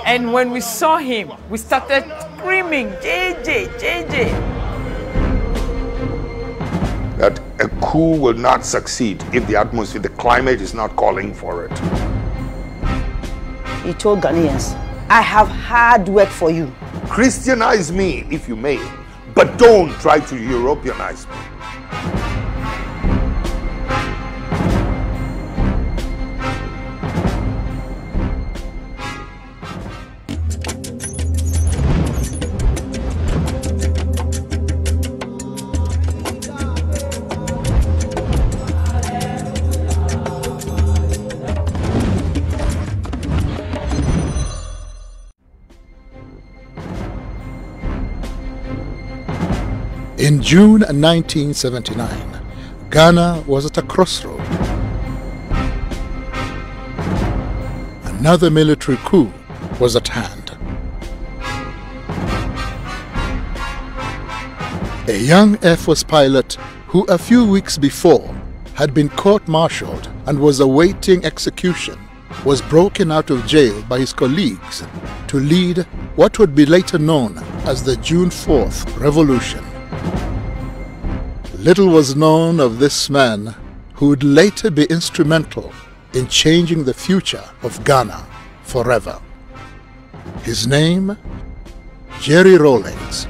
And when we saw him, we started screaming, JJ, JJ. That a coup will not succeed if the atmosphere, the climate is not calling for it. He told Ghanaians, I have hard work for you. Christianize me if you may, but don't try to Europeanize me. In June 1979, Ghana was at a crossroad. Another military coup was at hand. A young Air Force pilot who a few weeks before had been court-martialed and was awaiting execution was broken out of jail by his colleagues to lead what would be later known as the June 4th Revolution. Little was known of this man who would later be instrumental in changing the future of Ghana forever. His name, Jerry Rawlings.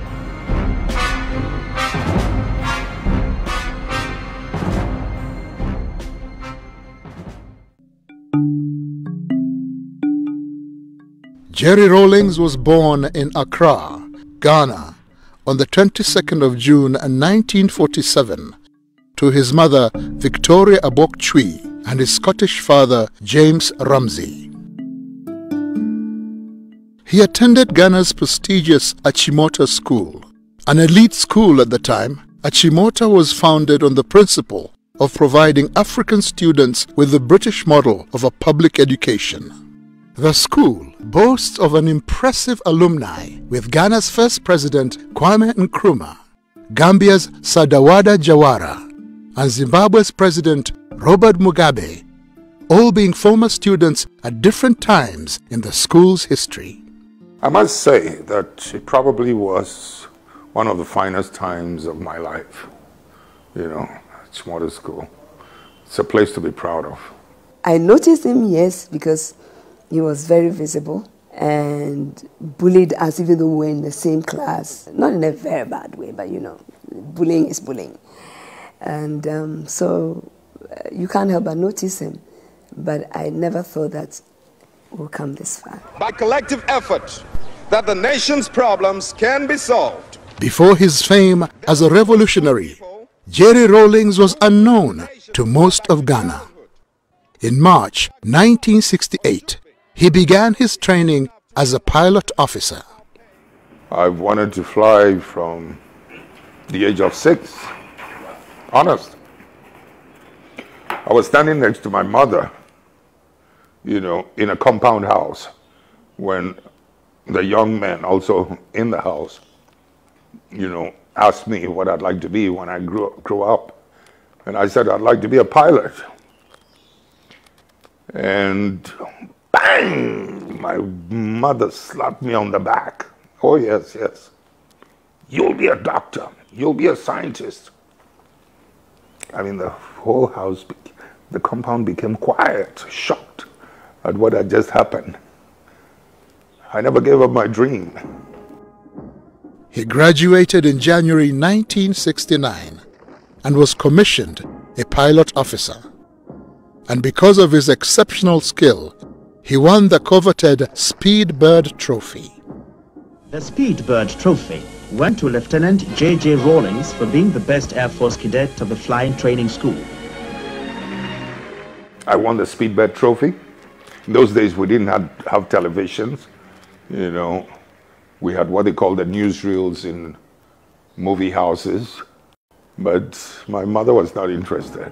Jerry Rawlings was born in Accra, Ghana, on the 22nd of June 1947 to his mother Victoria Abok-Chui and his Scottish father James Ramsey. He attended Ghana's prestigious Achimota School. An elite school at the time, Achimota was founded on the principle of providing African students with the British model of a public education. The school boasts of an impressive alumni, with Ghana's first president Kwame Nkrumah, Gambia's Sadawada Jawara, and Zimbabwe's president Robert Mugabe, all being former students at different times in the school's history. I must say that it probably was one of the finest times of my life. You know, it's Motor School. It's a place to be proud of. I noticed him, yes, because he was very visible and bullied us even though we were in the same class. Not in a very bad way, but you know, bullying is bullying. And so you can't help but notice him. But I never thought that we'll come this far. By collective effort, that the nation's problems can be solved. Before his fame as a revolutionary, Jerry Rawlings was unknown to most of Ghana. In March 1968, he began his training as a pilot officer. I've wanted to fly from the age of 6. Honest. I was standing next to my mother, you know, in a compound house when the young man also in the house, you know, asked me what I'd like to be when I grew up. And I said, I'd like to be a pilot. And bang! My mother slapped me on the back. Oh, yes, yes. You'll be a doctor. You'll be a scientist. I mean, the whole house, the compound became quiet, shocked at what had just happened. I never gave up my dream. He graduated in January 1969 and was commissioned a pilot officer. And because of his exceptional skill, he won the coveted Speedbird Trophy. The Speedbird Trophy went to Lieutenant J.J. Rawlings for being the best Air Force cadet of the flying training school. I won the Speedbird Trophy. In those days, we didn't have televisions. You know, we had what they call the newsreels in movie houses. But my mother was not interested.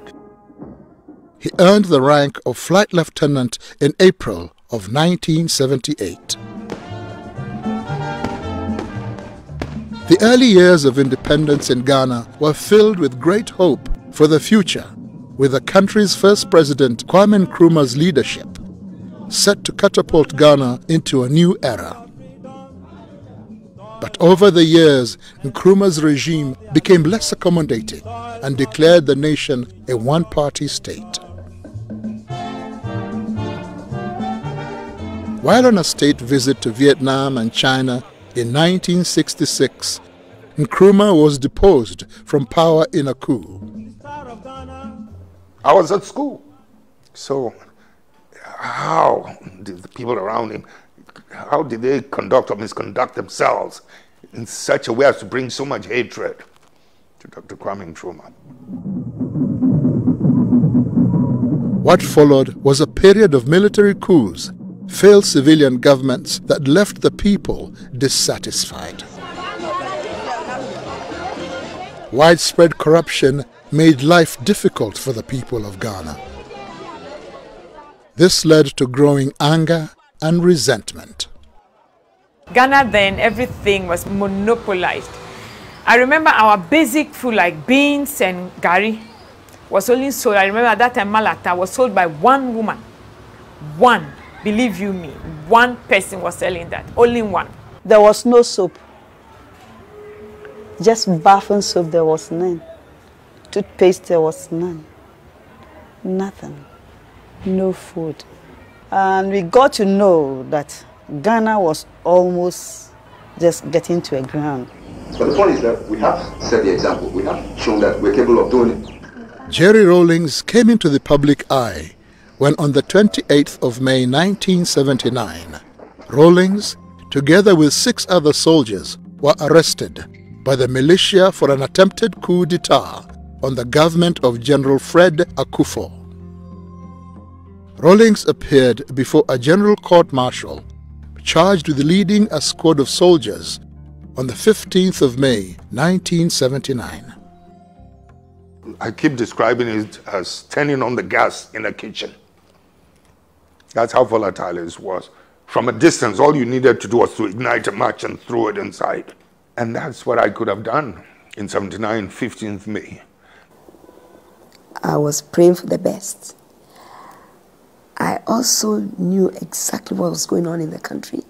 He earned the rank of Flight Lieutenant in April of 1978. The early years of independence in Ghana were filled with great hope for the future, with the country's first president Kwame Nkrumah's leadership. set to catapult Ghana into a new era. But over the years, Nkrumah's regime became less accommodating and declared the nation a one-party state. While on a state visit to Vietnam and China in 1966, Nkrumah was deposed from power in a coup. I was at school, so how did the people around him, how did they conduct or misconduct themselves in such a way as to bring so much hatred to Dr. Kwame Nkrumah? What followed was a period of military coups, failed civilian governments that left the people dissatisfied. Widespread corruption made life difficult for the people of Ghana. This led to growing anger and resentment. Ghana then, everything was monopolized. I remember our basic food like beans and gari was only sold. I remember at that time Malata was sold by one woman. One, believe you me, one person was selling that, only one. There was no soap. Just bathing soap, there was none. Toothpaste, there was none. Nothing. No food. And we got to know that Ghana was almost just getting to a ground. But the point is that we have set the example. We have shown that we're capable of doing it. Jerry Rawlings came into the public eye when on the 28th of May 1979, Rawlings, together with 6 other soldiers, were arrested by the militia for an attempted coup d'etat on the government of General Fred Akufo. Rawlings appeared before a general court-martial charged with leading a squad of soldiers on the 15th of May 1979. I keep describing it as turning on the gas in a kitchen. That's how volatile it was. From a distance, all you needed to do was to ignite a match and throw it inside. And that's what I could have done in 79, 15th May. I was praying for the best. I also knew exactly what was going on in the country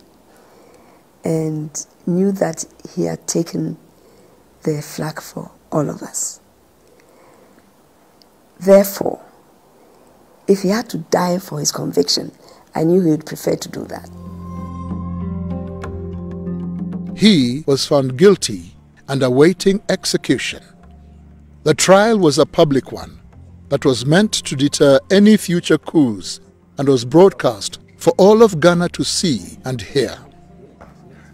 and knew that he had taken the flag for all of us. Therefore, if he had to die for his conviction, I knew he would prefer to do that. He was found guilty and awaiting execution. The trial was a public one that was meant to deter any future coups and was broadcast for all of Ghana to see and hear.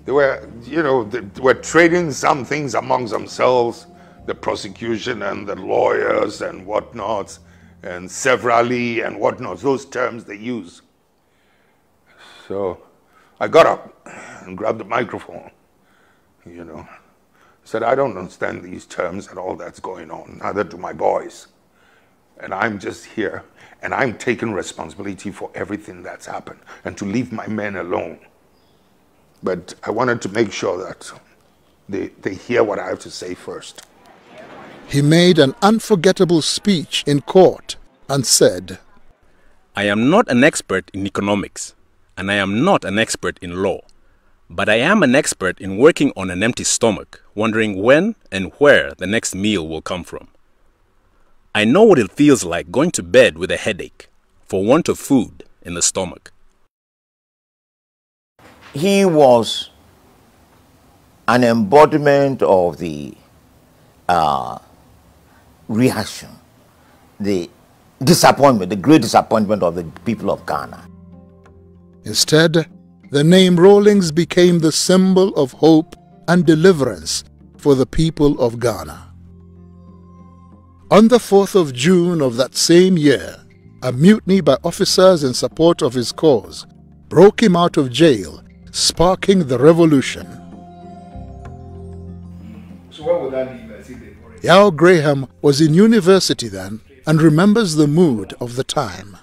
They were, they were trading some things amongst themselves, the prosecution and the lawyers and whatnot, and severally and whatnot, those terms they use. So I got up and grabbed the microphone, said, I don't understand these terms and all that's going on, neither do my boys. And I'm just here, and I'm taking responsibility for everything that's happened, and to leave my men alone. But I wanted to make sure that they hear what I have to say first. He made an unforgettable speech in court and said, I am not an expert in economics, and I am not an expert in law, but I am an expert in working on an empty stomach, wondering when and where the next meal will come from. I know what it feels like going to bed with a headache for want of food in the stomach. He was an embodiment of the reaction, the disappointment, the great disappointment of the people of Ghana. Instead, the name Rawlings became the symbol of hope and deliverance for the people of Ghana. On the 4th of June of that same year, a mutiny by officers in support of his cause broke him out of jail, sparking the revolution. So what would that leave? Yao Graham was in university then and remembers the mood of the time.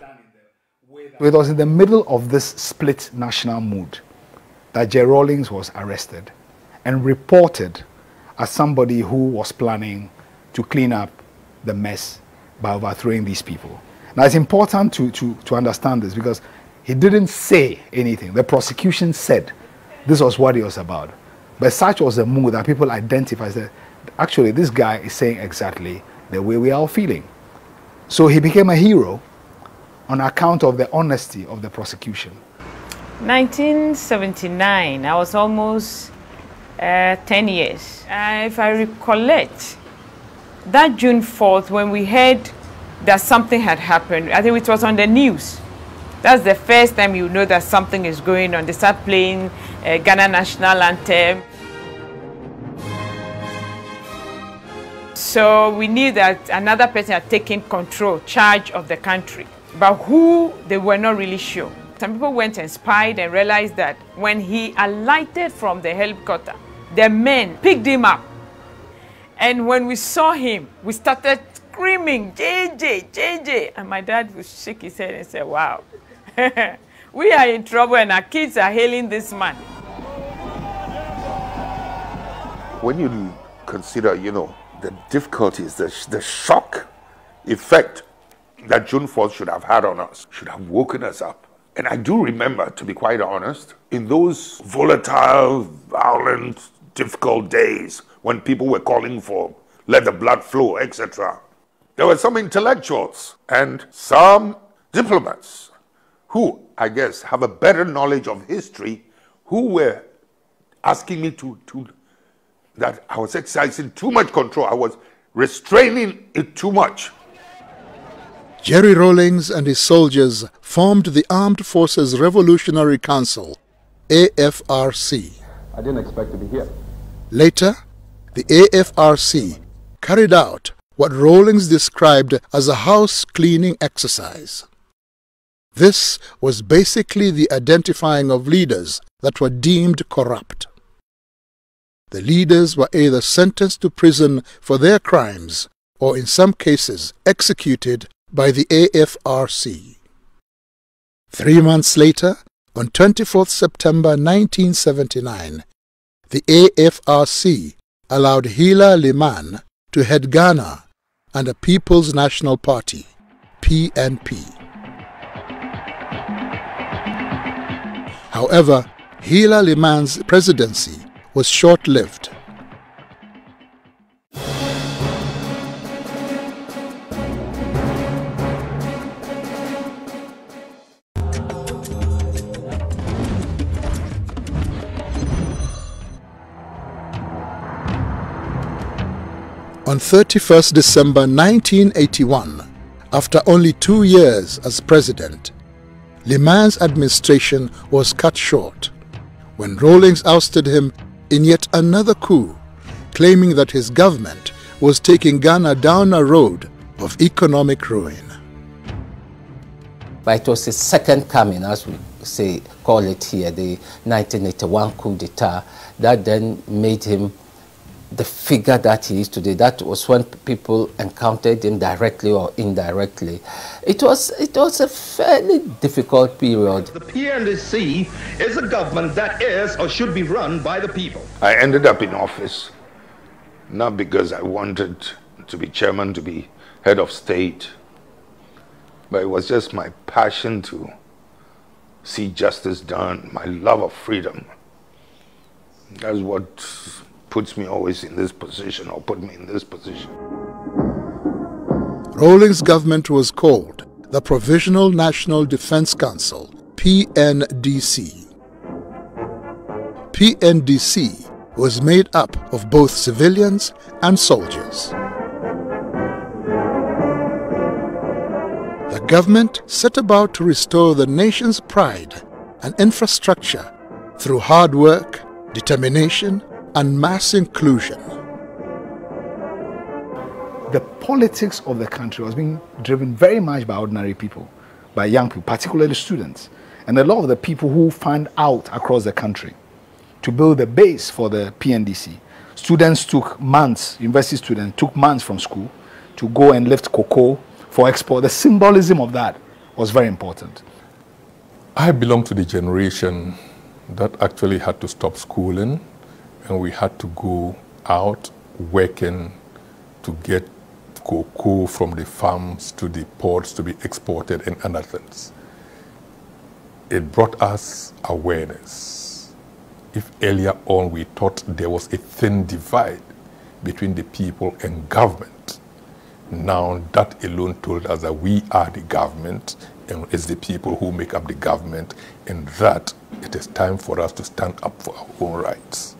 It was in the middle of this split national mood that J. Rawlings was arrested and reported as somebody who was planning to clean up the mess by overthrowing these people. Now it's important to understand this because He didn't say anything. The prosecution said this was what it was about. But such was the mood that people identified that actually this guy is saying exactly the way we are all feeling. So he became a hero on account of the honesty of the prosecution. 1979, I was almost 10 years. If I recollect, that June 4th, when we heard that something had happened, I think it was on the news. That's the first time you know that something is going on. They start playing Ghana national anthem. So we knew that another person had taken charge of the country. But who, they were not really sure. Some people went and spied and realized that when he alighted from the helicopter, the men picked him up. And when we saw him, we started screaming, JJ, JJ. And my dad would shake his head and say, wow, we are in trouble and our kids are hailing this man. When you consider, you know, the difficulties, the shock effect that June 4th should have had on us, should have woken us up. And I do remember, to be quite honest, in those volatile, violent, difficult days when people were calling for let the blood flow, etc., there were some intellectuals and some diplomats who, I guess, have a better knowledge of history, who were asking me that I was exercising too much control. I was restraining it too much. Jerry Rawlings and his soldiers formed the Armed Forces Revolutionary Council, AFRC. I didn't expect to be here. Later, the AFRC carried out what Rawlings described as a house-cleaning exercise. This was basically the identifying of leaders that were deemed corrupt. The leaders were either sentenced to prison for their crimes or in some cases executed by the AFRC. 3 months later, on 24th September 1979, the AFRC allowed Hila Liman to head Ghana and the People's National Party, PNP. However, Hila Liman's presidency was short-lived. On 31st December 1981, after only 2 years as president, Liman's administration was cut short when Rawlings ousted him in yet another coup, claiming that his government was taking Ghana down a road of economic ruin. But it was his second coming, as we say, call it here, the 1981 coup d'etat, that then made him the figure that he is today. That was when people encountered him directly or indirectly. It was a fairly difficult period. The PNDC is a government that is or should be run by the people. I ended up in office not because I wanted to be chairman, to be head of state, but it was just my passion to see justice done, my love of freedom. That's what puts me always in this position, or put me in this position. Rawlings' government was called the Provisional National Defense Council, PNDC. PNDC was made up of both civilians and soldiers. The government set about to restore the nation's pride and infrastructure through hard work, determination, and mass inclusion. The politics of the country was being driven very much by ordinary people, by young people, particularly students. And a lot of the people who fanned out across the country to build the base for the PNDC. Students took months, university students took months from school to go and lift cocoa for export. The symbolism of that was very important. I belong to the generation that actually had to stop schooling, and we had to go out working to get cocoa from the farms to the ports to be exported and other things. it brought us awareness. If earlier on we thought there was a thin divide between the people and government, now that alone told us that we are the government and it's the people who make up the government, and that it is time for us to stand up for our own rights.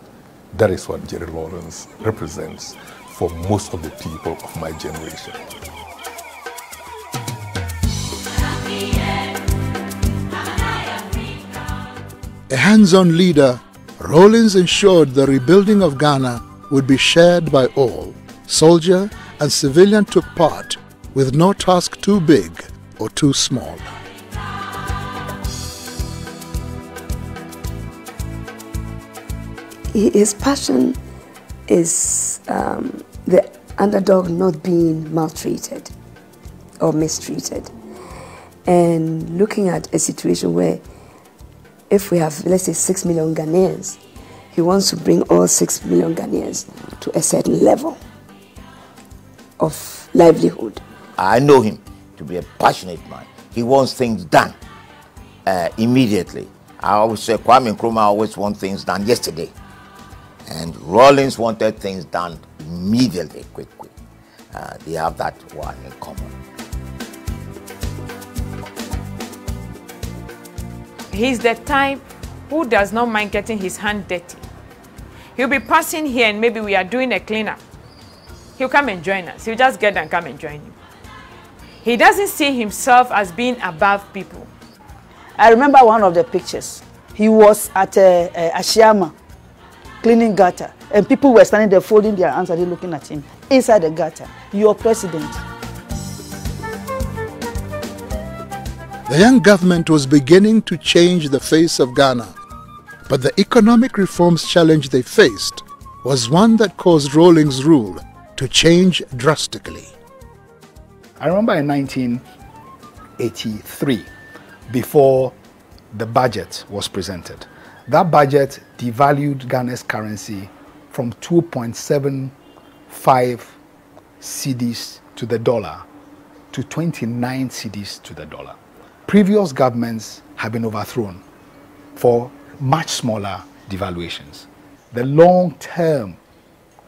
That is what Jerry Rawlings represents for most of the people of my generation. A hands-on leader, Rawlings ensured the rebuilding of Ghana would be shared by all. Soldier and civilian took part, with no task too big or too small. His passion is the underdog not being maltreated or mistreated, and looking at a situation where if we have, let's say, 6 million Ghanaians, he wants to bring all 6 million Ghanaians to a certain level of livelihood. I know him to be a passionate man. He wants things done immediately. I always say Kwame Nkrumah always wants things done yesterday. And Rawlings wanted things done immediately, quick. They have that one in common. He's the type who does not mind getting his hand dirty. He'll be passing here and maybe we are doing a cleanup. He'll come and join us. He'll just get and come and join you. He doesn't see himself as being above people. I remember one of the pictures. He was at Ashiama, cleaning gutter, and people were standing there folding their hands and looking at him inside the gutter. Your president. The young government was beginning to change the face of Ghana, but the economic reforms challenge they faced was one that caused Rawlings' rule to change drastically. I remember in 1983, before the budget was presented, that budget devalued Ghana's currency from 2.75 cedis to the dollar to 29 cedis to the dollar. Previous governments have been overthrown for much smaller devaluations. The long-term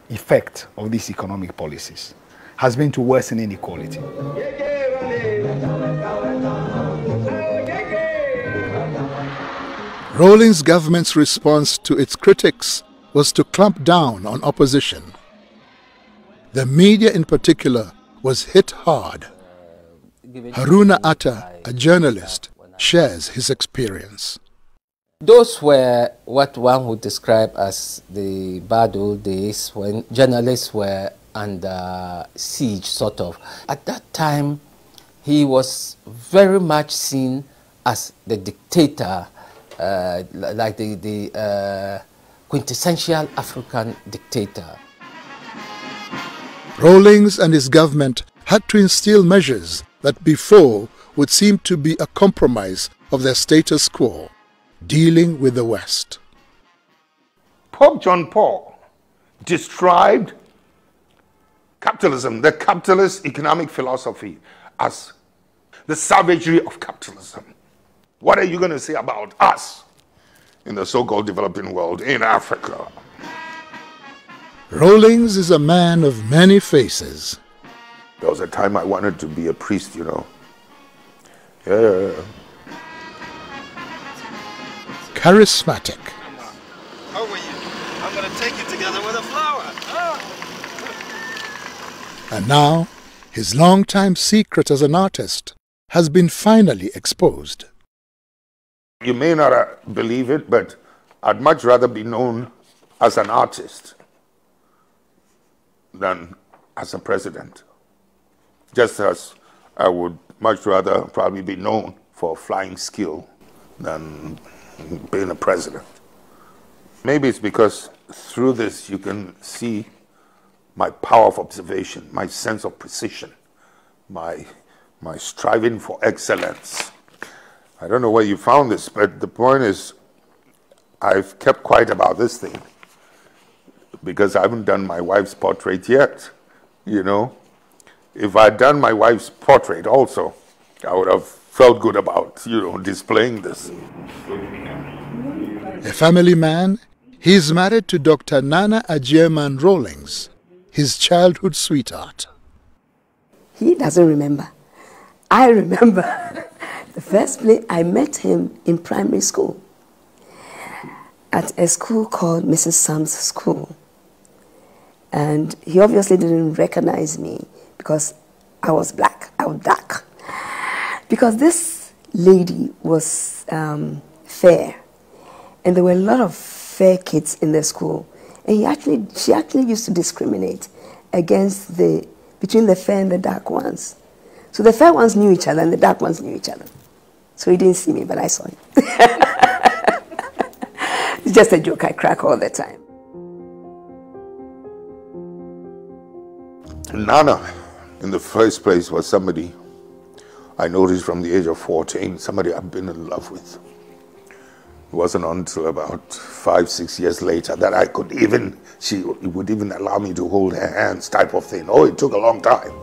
effect of these economic policies has been to worsen inequality. Rawlings' government's response to its critics was to clamp down on opposition. The media in particular was hit hard. Haruna Atta, a journalist, shares his experience. Those were what one would describe as the bad old days when journalists were under siege, sort of. At that time, he was very much seen as the dictator, like the quintessential African dictator. Rawlings and his government had to instill measures that before would seem to be a compromise of their status quo, dealing with the West. Pope John Paul described capitalism, the capitalist economic philosophy, as the savagery of capitalism. What are you going to say about us in the so-called developing world, in Africa? Rawlings is a man of many faces. There was a time I wanted to be a priest, you know. Yeah. Charismatic. How are you? I'm going to take you together with a flower. And now, his long-time secret as an artist has been finally exposed. You may not believe it, but I'd much rather be known as an artist than as a president. Just as I would much rather probably be known for flying skill than being a president. Maybe it's because through this you can see my power of observation, my sense of precision, my striving for excellence. I don't know where you found this, but the point is I've kept quiet about this thing because I haven't done my wife's portrait yet, you know. If I'd done my wife's portrait also, I would have felt good about, displaying this. A family man, he is married to Dr. Nana Ajeman Rawlings, his childhood sweetheart. He doesn't remember. I remember the first place I met him in primary school at a school called Mrs. Sam's School. And he obviously didn't recognize me because I was black, I was dark. Because this lady was fair, and there were a lot of fair kids in the school. And she actually used to discriminate between the fair and the dark ones. So the fair ones knew each other and the dark ones knew each other. So he didn't see me, but I saw him. It's just a joke I crack all the time. Nana, in the first place, was somebody I noticed from the age of 14, somebody I've been in love with. It wasn't until about 5-6 years later that she would even allow me to hold her hands, type of thing. Oh, it took a long time.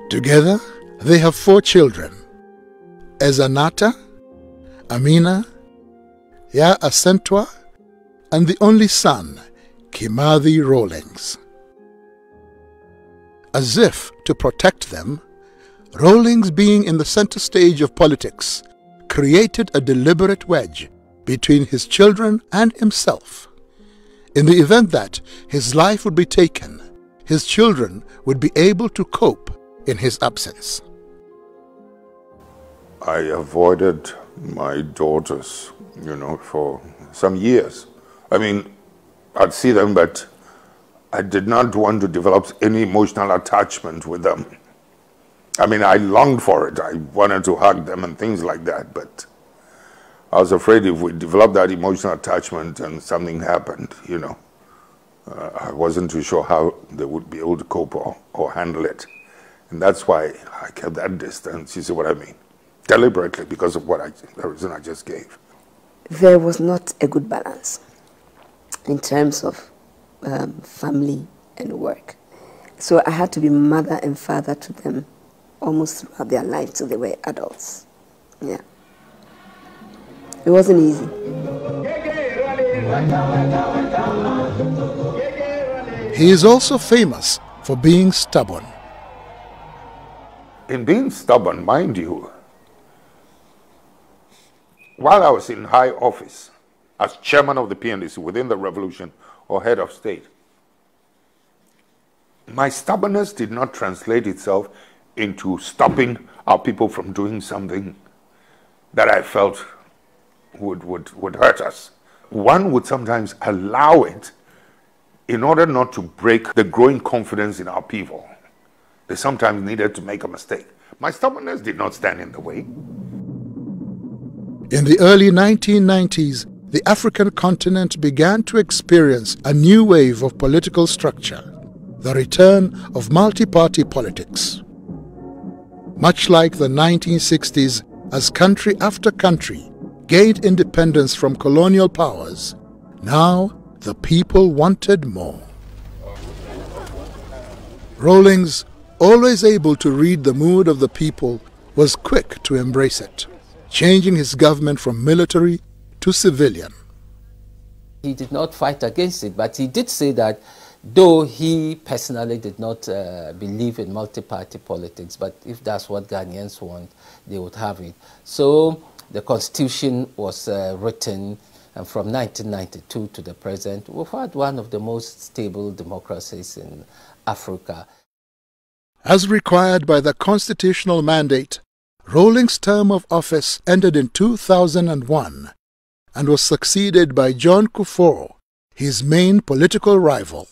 Together, they have 4 children: Ezanata, Amina, Ya Asentwa, and the only son, Kimathi Rawlings. As if to protect them, Rawlings, being in the center stage of politics, created a deliberate wedge between his children and himself. In the event that his life would be taken, his children would be able to cope in his absence. I avoided my daughters, for some years. I mean, I'd see them, but I did not want to develop any emotional attachment with them. I mean, I longed for it. I wanted to hug them and things like that, but I was afraid if we developed that emotional attachment and something happened, I wasn't too sure how they would be able to cope or handle it. And that's why I kept that distance, you see what I mean? Deliberately, because of the reason I just gave. There was not a good balance in terms of family and work. So I had to be mother and father to them almost throughout their life till they were adults. Yeah. It wasn't easy. He is also famous for being stubborn. In being stubborn, mind you, while I was in high office as chairman of the PNDC within the revolution or head of state, my stubbornness did not translate itself into stopping our people from doing something that I felt would hurt us. One would sometimes allow it in order not to break the growing confidence in our people. They sometimes needed to make a mistake. My stubbornness did not stand in the way. In the early 1990s, the African continent began to experience a new wave of political structure, the return of multi-party politics. Much like the 1960s, as country after country gained independence from colonial powers, now the people wanted more. Rawlings, always able to read the mood of the people, was quick to embrace it, changing his government from military to civilian. He did not fight against it, but he did say that though he personally did not believe in multi-party politics, but if that's what Ghanaians want, they would have it. So the constitution was written, and from 1992 to the present, we've had one of the most stable democracies in Africa. As required by the constitutional mandate, Rawlings' term of office ended in 2001 and was succeeded by John Kufuor, his main political rival.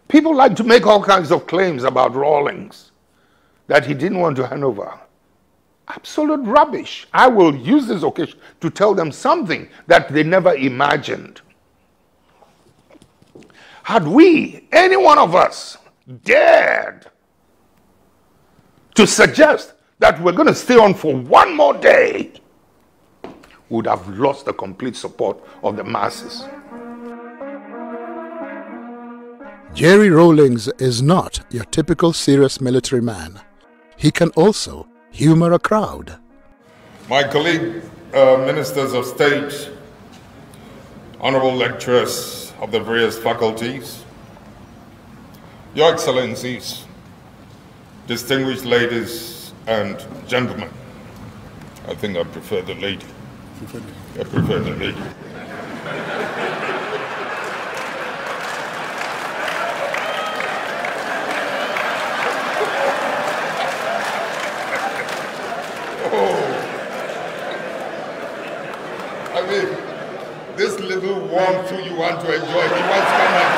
People like to make all kinds of claims about Rawlings, that he didn't want to hand over. Absolute rubbish. I will use this occasion to tell them something that they never imagined. Had we, any one of us, dared to suggest that we're going to stay on for one more day, we would have lost the complete support of the masses. Jerry Rawlings is not your typical serious military man, he can also humor a crowd. My colleague, ministers of state, honorable lecturers of the various faculties, your excellencies, distinguished ladies and gentlemen. I think I prefer the lady. I prefer the lady. I mean, this little warmth you want to enjoy, he wants to come out.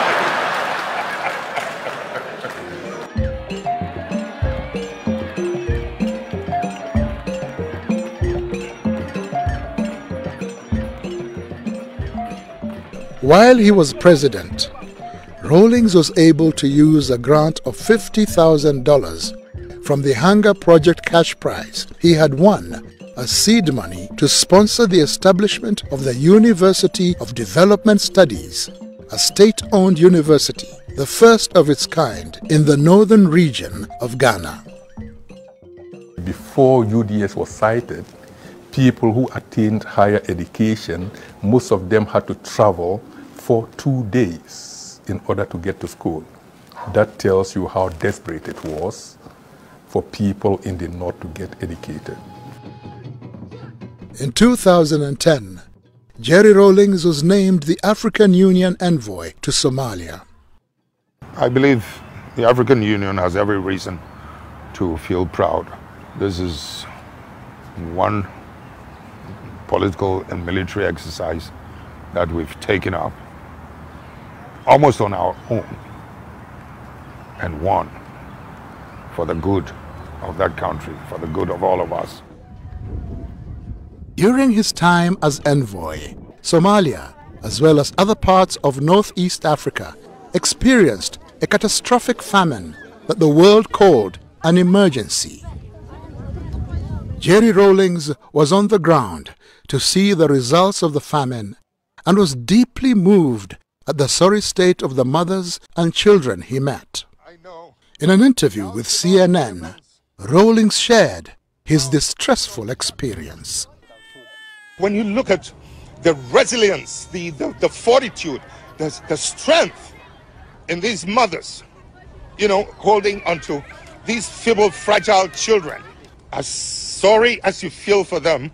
While he was president, Rawlings was able to use a grant of $50,000 from the Hunger Project cash prize he had won as seed money to sponsor the establishment of the University of Development Studies, a state-owned university, the first of its kind in the northern region of Ghana. Before UDS was cited, people who attained higher education, most of them had to travel for 2 days in order to get to school. That tells you how desperate it was for people in the north to get educated. In 2010, Jerry Rawlings was named the African Union envoy to Somalia. I believe the African Union has every reason to feel proud. This is one political and military exercise that we've taken up almost on our own and won for the good of that country, for the good of all of us. During his time as envoy, Somalia, as well as other parts of Northeast Africa, experienced a catastrophic famine that the world called an emergency. Jerry Rawlings was on the ground to see the results of the famine and was deeply moved at the sorry state of the mothers and children he met. In an interview with CNN, Rawlings shared his distressful experience. When you look at the resilience, the fortitude, the strength in these mothers, you know, holding onto these feeble, fragile children, as sorry as you feel for them,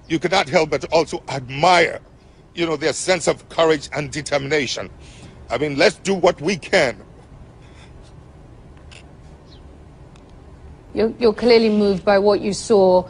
you cannot help but also admire, you know, their sense of courage and determination. I mean, let's do what we can. You're clearly moved by what you saw.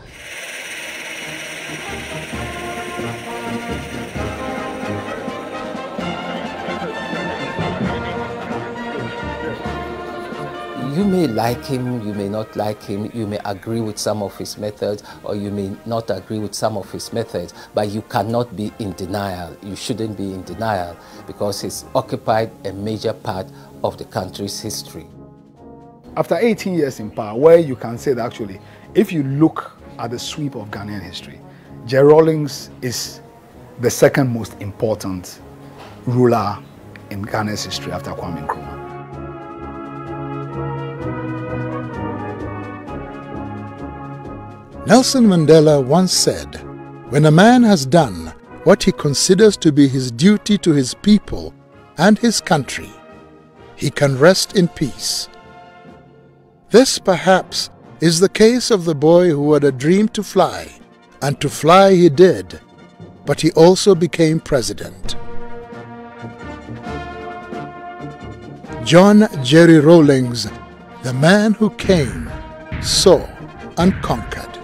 You may like him, you may not like him, you may agree with some of his methods, or you may not agree with some of his methods, but you cannot be in denial. You shouldn't be in denial because he's occupied a major part of the country's history. After 18 years in power, where you can say that actually, if you look at the sweep of Ghanaian history, Jerry Rawlings is the second most important ruler in Ghana's history after Kwame Nkrumah. Nelson Mandela once said, "When a man has done what he considers to be his duty to his people and his country, he can rest in peace." This, perhaps, is the case of the boy who had a dream to fly, and to fly he did, but he also became president. John Jerry Rawlings, the man who came, saw, and conquered.